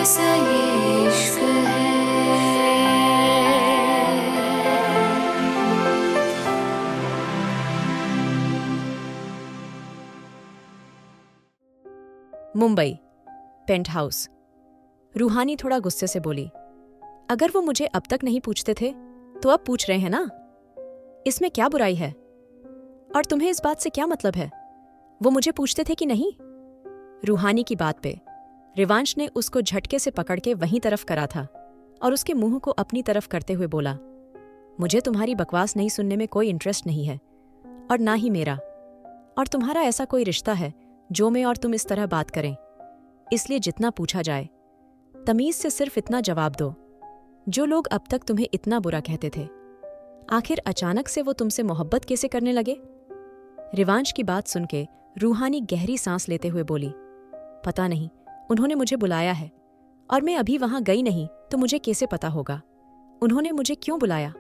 कैसा ये इश्क है। Mumbai, penthouse. रूहानी थोड़ा गुस्से से बोली, अगर वो मुझे अब तक नहीं पूछते थे तो अब पूछ रहे हैं ना, इसमें क्या बुराई है? और तुम्हें इस बात से क्या मतलब है? वो मुझे पूछते थे कि नहीं? रूहानी की बात पे रिवांश ने उसको झटके से पकड़ के वहीं तरफ करा था और उसके मुंह को अपनी तरफ करते हुए बोला, मुझे तुम्हारी बकवास नहीं सुनने में कोई इंटरेस्ट नहीं है, और ना ही मेरा। और तुम्हारा ऐसा कोई रिश्ता है जो मैं और तुम इस तरह बात करें, इसलिए जितना पूछा जाए तमीज से सिर्फ इतना जवाब दो। जो लोग अब तक तुम्हें इतना बुरा कहते थे, आखिर अचानक से वो तुमसे मोहब्बत कैसे करने लगे? रिवांश की बात सुन के रूहानी गहरी सांस लेते हुए बोली, पता नहीं, उन्होंने मुझे बुलाया है और मैं अभी वहां गई नहीं तो मुझे कैसे पता होगा उन्होंने मुझे क्यों बुलाया?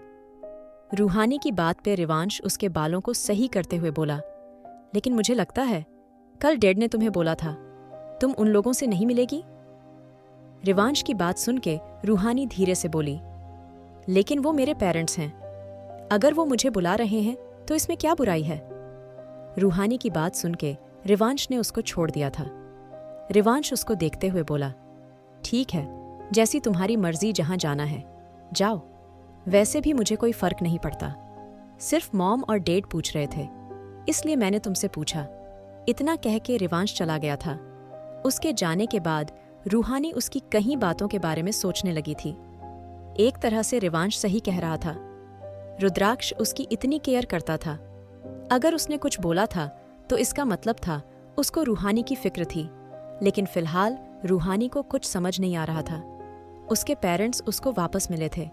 रूहानी की बात पे रिवांश उसके बालों को सही करते हुए बोला, लेकिन मुझे लगता है कल डैड ने तुम्हें बोला था तुम उन लोगों से नहीं मिलेगी। रिवांश की बात सुन के रूहानी धीरे से बोली, लेकिन वो मेरे पेरेंट्स हैं, अगर वो मुझे बुला रहे हैं तो इसमें क्या बुराई है? रूहानी की बात सुन के रिवांश ने उसको छोड़ दिया था। रिवांश उसको देखते हुए बोला, ठीक है, जैसी तुम्हारी मर्जी, जहां जाना है जाओ, वैसे भी मुझे कोई फर्क नहीं पड़ता। सिर्फ मॉम और डैड पूछ रहे थे, इसलिए मैंने तुमसे पूछा। इतना कह के रिवांश चला गया था। उसके जाने के बाद रूहानी उसकी कई बातों के बारे में सोचने लगी थी। एक तरह से रिवांश सही कह रहा था। रुद्राक्ष उसकी इतनी केयर करता था, अगर उसने कुछ बोला था तो इसका मतलब था उसको रूहानी की फिक्र थी। लेकिन फिलहाल रूहानी को कुछ समझ नहीं आ रहा था। उसके पेरेंट्स उसको वापस मिले थे,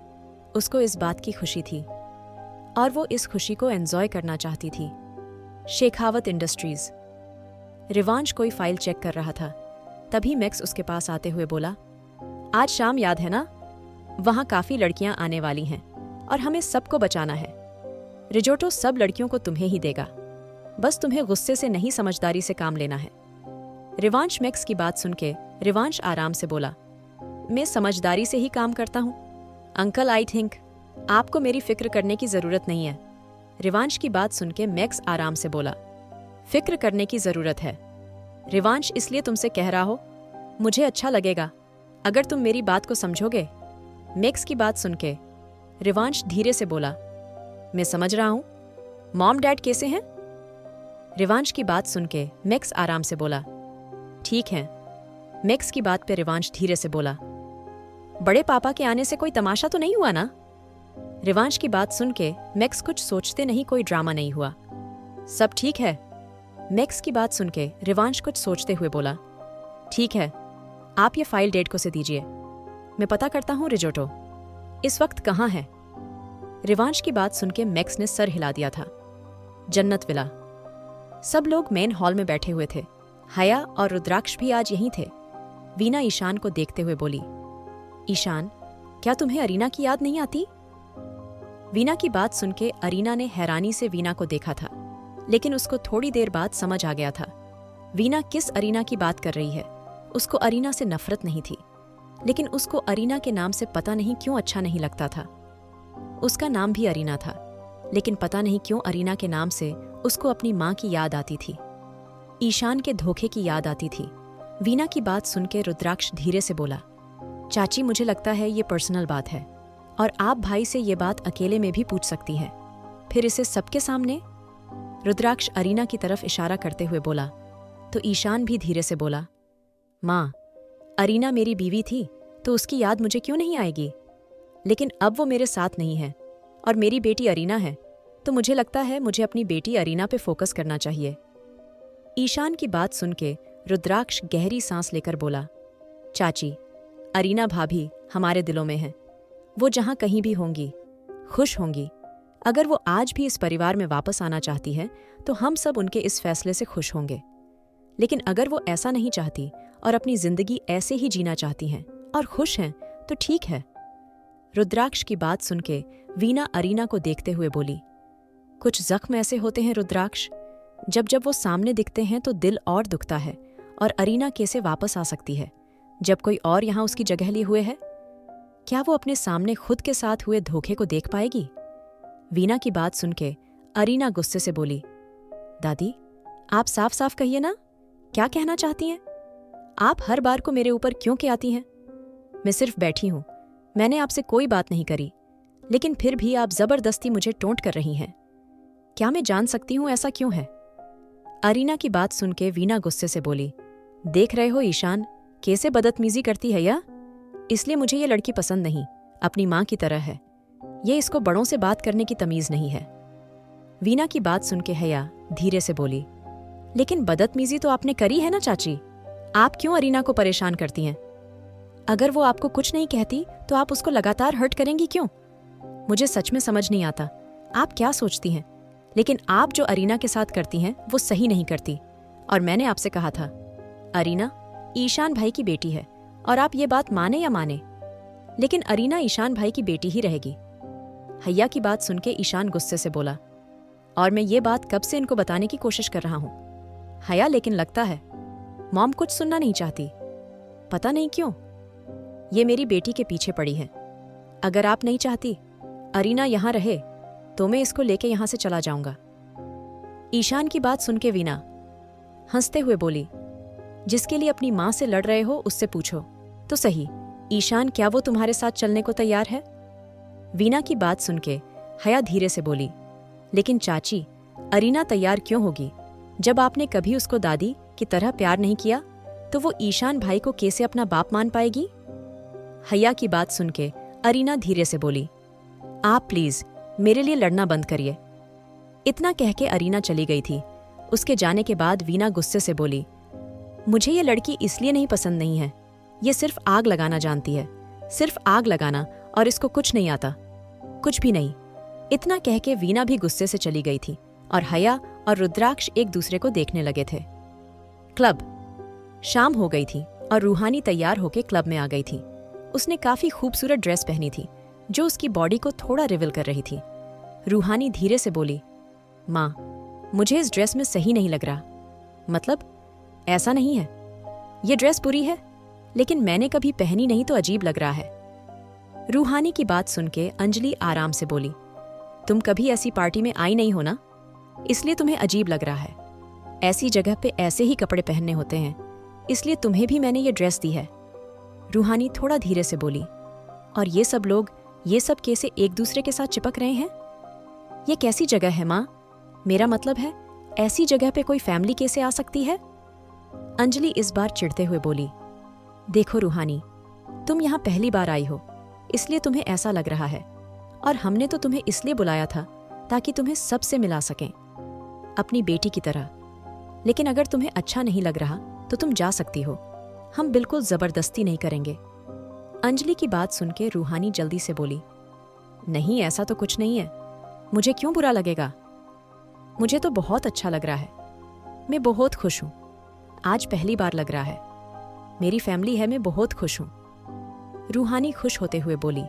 उसको इस बात की खुशी थी और वो इस खुशी को एंजॉय करना चाहती थी। शेखावत इंडस्ट्रीज। रिवांश कोई फाइल चेक कर रहा था, तभी मैक्स उसके पास आते हुए बोला, आज शाम याद है ना, वहां काफी लड़कियां आने वाली हैं और हमें सबको बचाना है। रिजोटो सब लड़कियों को तुम्हें ही देगा, बस तुम्हें गुस्से से नहीं समझदारी से काम लेना है। रिवांश मैक्स की बात सुन के रिवांश आराम से बोला, मैं समझदारी से ही काम करता हूं अंकल, आई थिंक आपको मेरी फिक्र करने की जरूरत नहीं है। रिवांश की बात सुन के मैक्स आराम से बोला, फिक्र करने की जरूरत है रिवांश, इसलिए तुमसे कह रहा हो, मुझे अच्छा लगेगा अगर तुम मेरी बात को समझोगे। मैक्स की बात सुन के रिवांश धीरे से बोला, मैं समझ रहा हूं, मॉम डैड कैसे हैं? रिवांश की बात सुन के मैक्स आराम से बोला, ठीक है। मैक्स की बात पे रिवांश धीरे से बोला, बड़े पापा के आने से कोई तमाशा तो नहीं हुआ ना? रिवांश की बात सुन के मैक्स कुछ सोचते नहीं, कोई ड्रामा नहीं हुआ, सब ठीक है। मैक्स की बात सुन के रिवांश कुछ सोचते हुए बोला, ठीक है, आप ये फाइल डैड को से दीजिए, मैं पता करता हूं रिजोटो इस वक्त कहाँ है। रिवांश की बात सुन के मैक्स ने सर हिला दिया था। जन्नत विला। सब लोग मेन हॉल में बैठे हुए थे। हया और रुद्राक्ष भी आज यहीं थे। वीना ईशान को देखते हुए बोली, ईशान, क्या तुम्हें अरीना की याद नहीं आती? वीना की बात सुन के अरीना ने हैरानी से वीना को देखा था, लेकिन उसको थोड़ी देर बाद समझ आ गया था वीना किस अरीना की बात कर रही है। उसको अरीना से नफरत नहीं थी, लेकिन उसको अरीना के नाम से पता नहीं क्यों अच्छा नहीं लगता था। उसका नाम भी अरीना था, लेकिन पता नहीं क्यों अरीना के नाम से उसको अपनी माँ की याद आती थी, ईशान के धोखे की याद आती थी। वीना की बात सुन के रुद्राक्ष धीरे से बोला, चाची, मुझे लगता है ये पर्सनल बात है और आप भाई से ये बात अकेले में भी पूछ सकती हैं, फिर इसे सबके सामने? रुद्राक्ष अरीना की तरफ इशारा करते हुए बोला, तो ईशान भी धीरे से बोला, माँ, अरीना मेरी बीवी थी तो उसकी याद मुझे क्यों नहीं आएगी? लेकिन अब वो मेरे साथ नहीं है और मेरी बेटी अरीना है, तो मुझे लगता है मुझे अपनी बेटी अरीना पे फोकस करना चाहिए। ईशान की बात सुन के रुद्राक्ष गहरी सांस लेकर बोला, चाची, अरीना भाभी हमारे दिलों में है, वो जहां कहीं भी होंगी खुश होंगी। अगर वो आज भी इस परिवार में वापस आना चाहती है तो हम सब उनके इस फैसले से खुश होंगे, लेकिन अगर वो ऐसा नहीं चाहती और अपनी जिंदगी ऐसे ही जीना चाहती हैं और खुश हैं तो ठीक है। रुद्राक्ष की बात सुन के वीना अरीना को देखते हुए बोली, कुछ जख्म ऐसे होते हैं रुद्राक्ष, जब जब वो सामने दिखते हैं तो दिल और दुखता है, और अरीना कैसे वापस आ सकती है जब कोई और यहाँ उसकी जगह लिए हुए है? क्या वो अपने सामने खुद के साथ हुए धोखे को देख पाएगी? वीना की बात सुन के अरीना गुस्से से बोली, दादी, आप साफ साफ कहिए ना, क्या कहना चाहती हैं? आप हर बार को मेरे ऊपर क्यों के आती हैं? मैं सिर्फ बैठी हूं, मैंने आपसे कोई बात नहीं करी, लेकिन फिर भी आप जबरदस्ती मुझे टोंट कर रही हैं। क्या मैं जान सकती हूं ऐसा क्यों है? अरीना की बात सुन के वीना गुस्से से बोली, देख रहे हो ईशान, कैसे बदतमीजी करती है या? इसलिए मुझे ये लड़की पसंद नहीं, अपनी माँ की तरह है। ये इसको बड़ों से बात करने की तमीज नहीं है। वीना की बात सुन के हया धीरे से बोली, लेकिन बदतमीजी तो आपने करी है ना चाची, आप क्यों अरीना को परेशान करती हैं? अगर वो आपको कुछ नहीं कहती तो आप उसको लगातार हर्ट करेंगी क्यों? मुझे सच में समझ नहीं आता आप क्या सोचती हैं, लेकिन आप जो अरीना के साथ करती हैं वो सही नहीं करती। और मैंने आपसे कहा था, अरीना ईशान भाई की बेटी है, और आप ये बात माने या माने, लेकिन अरीना ईशान भाई की बेटी ही रहेगी। हया की बात सुन के ईशान गुस्से से बोला, और मैं ये बात कब से इनको बताने की कोशिश कर रहा हूं। हया, लेकिन लगता है मॉम कुछ सुनना नहीं चाहती, पता नहीं क्यों। ये मेरी बेटी के पीछे पड़ी है। अगर आप नहीं चाहती अरीना यहां रहे तो मैं इसको लेके यहां से चला जाऊंगा। ईशान की बात सुन के वीना हंसते हुए बोली, जिसके लिए अपनी मां से लड़ रहे हो उससे पूछो तो सही, ईशान क्या वो तुम्हारे साथ चलने को तैयार है? वीना की बात सुन के हया धीरे से बोली, लेकिन चाची, अरीना तैयार क्यों होगी? जब आपने कभी उसको दादी की तरह प्यार नहीं किया तो वो ईशान भाई को कैसे अपना बाप मान पाएगी? हया की बात सुन के अरीना धीरे से बोली, आप प्लीज मेरे लिए लड़ना बंद करिए। इतना कह के अरीना चली गई थी। उसके जाने के बाद वीना गुस्से से बोली, मुझे ये लड़की इसलिए नहीं पसंद नहीं है, ये सिर्फ आग लगाना जानती है, सिर्फ आग लगाना, और इसको कुछ नहीं आता, कुछ भी नहीं। इतना कह के वीना भी गुस्से से चली गई थी और हया और रुद्राक्ष एक दूसरे को देखने लगे थे। क्लब। शाम हो गई थी और रूहानी तैयार होकर क्लब में आ गई थी। उसने काफी खूबसूरत ड्रेस पहनी थी जो उसकी बॉडी को थोड़ा रिवील कर रही थी। रूहानी धीरे से बोली, माँ, मुझे इस ड्रेस में सही नहीं लग रहा। मतलब? ऐसा नहीं है, ये ड्रेस बुरी है, लेकिन मैंने कभी पहनी नहीं तो अजीब लग रहा है। रूहानी की बात सुन के अंजलि आराम से बोली, तुम कभी ऐसी पार्टी में आई नहीं हो ना, इसलिए तुम्हें अजीब लग रहा है। ऐसी जगह पे ऐसे ही कपड़े पहनने होते हैं, इसलिए तुम्हें भी मैंने ये ड्रेस दी है। रूहानी थोड़ा धीरे से बोली, और ये सब लोग ये सब कैसे एक दूसरे के साथ चिपक रहे हैं? ये कैसी जगह है माँ? मेरा मतलब है ऐसी जगह पे कोई फैमिली कैसे आ सकती है? अंजलि इस बार चिढ़ते हुए बोली, देखो रूहानी, तुम यहाँ पहली बार आई हो इसलिए तुम्हें ऐसा लग रहा है, और हमने तो तुम्हें इसलिए बुलाया था ताकि तुम्हें सबसे मिला सकें, अपनी बेटी की तरह। लेकिन अगर तुम्हें अच्छा नहीं लग रहा तो तुम जा सकती हो, हम बिल्कुल जबरदस्ती नहीं करेंगे। अंजलि की बात सुन के रूहानी जल्दी से बोली, नहीं, ऐसा तो कुछ नहीं है, मुझे क्यों बुरा लगेगा? मुझे तो बहुत अच्छा लग रहा है, मैं बहुत खुश हूं, आज पहली बार लग रहा है, मेरी फैमिली है, मैं बहुत खुश हूं। रूहानी खुश होते हुए बोली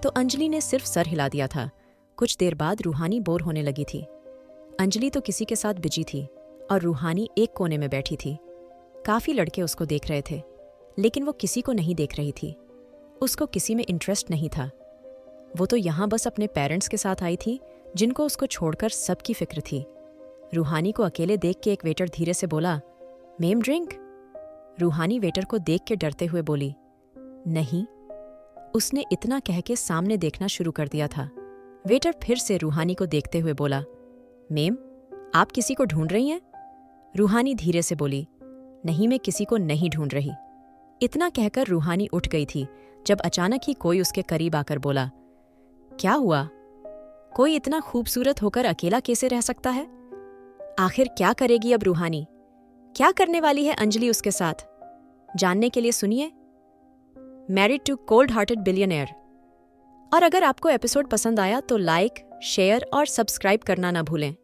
तो अंजलि ने सिर्फ सर हिला दिया था। कुछ देर बाद रूहानी बोर होने लगी थी। अंजलि तो किसी के साथ बिजी थी और रूहानी एक कोने में बैठी थी। काफी लड़के उसको देख रहे थे, लेकिन वो किसी को नहीं देख रही थी। उसको किसी में इंटरेस्ट नहीं था। वो तो यहाँ बस अपने पेरेंट्स के साथ आई थी, जिनको उसको छोड़कर सबकी फिक्र थी। रूहानी को अकेले देख के एक वेटर धीरे से बोला, मेम ड्रिंक? रूहानी वेटर को देख के डरते हुए बोली, नहीं। उसने इतना कह के सामने देखना शुरू कर दिया था। वेटर फिर से रूहानी को देखते हुए बोला, मेम, आप किसी को ढूंढ रही हैं? रूहानी धीरे से बोली, नहीं, मैं किसी को नहीं ढूंढ रही। इतना कहकर रूहानी उठ गई थी जब अचानक ही कोई उसके करीब आकर बोला, क्या हुआ? कोई इतना खूबसूरत होकर अकेला कैसे रह सकता है? आखिर क्या करेगी अब रूहानी? क्या करने वाली है अंजलि उसके साथ? जानने के लिए सुनिए married to cold hearted billionaire. और अगर आपको एपिसोड पसंद आया तो लाइक, शेयर और सब्सक्राइब करना ना भूलें।